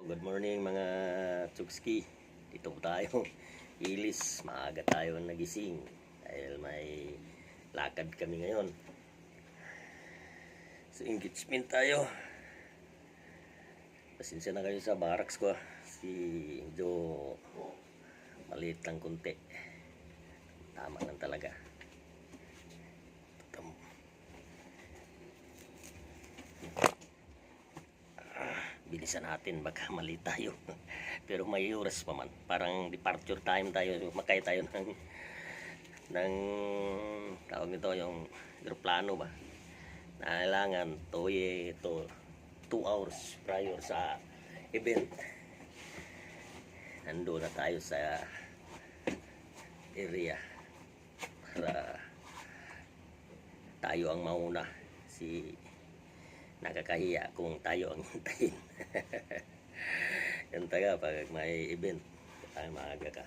Good morning mga Chukski. Dito po tayo. Ilis, maaga tayo nagising dahil may lakad kami ngayon. So engagement tayo. Pasensya na kayo sa barracks ko. Si medyo maliit lang kunti. Tama lang talaga. Bilisan natin, baka mali tayo. Pero may oras pa man. Parang departure time tayo. Makay tayo ng tawag nito, yung aeroplano ba. Kailangan to 2 hours prior sa event. Nandun na tayo sa area para tayo ang mauna. Nakakahiya kung tayo ang hintayin. Yan taga pag may event tayo maaga ka.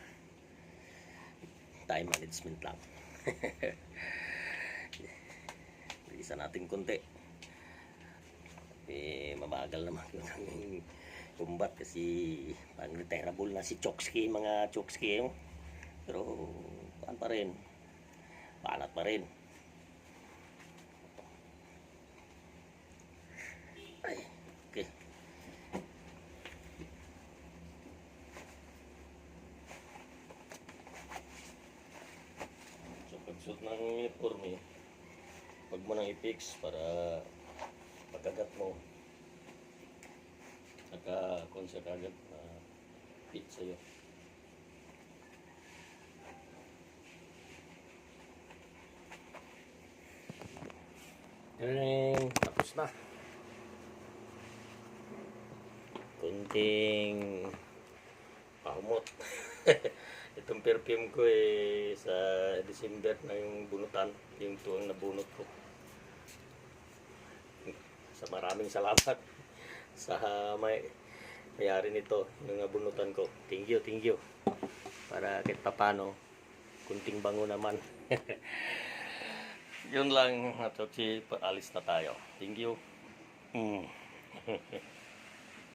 Time management lang. Bilisan natin konti. Mabagal naman yung kumbat kasi pang-retirable na si Chokski, mga Chokski. Pero paan pa rin. Panat pa rin. Ay, okay. So pagsuot ng uniforme, pag mo nang i-fix para pagkagat mo naka-concept agad na fit sa'yo. Tapos na. Kunting pamot. Itong perfume ko sa December na yung bunutan, yung tuwang nabunot ko. Sa maraming salamat sa may-ari nito, yung nabunutan ko. Thank you. Para kahit papano, kunting bango naman. Yun lang, at paalis na tayo. Thank you.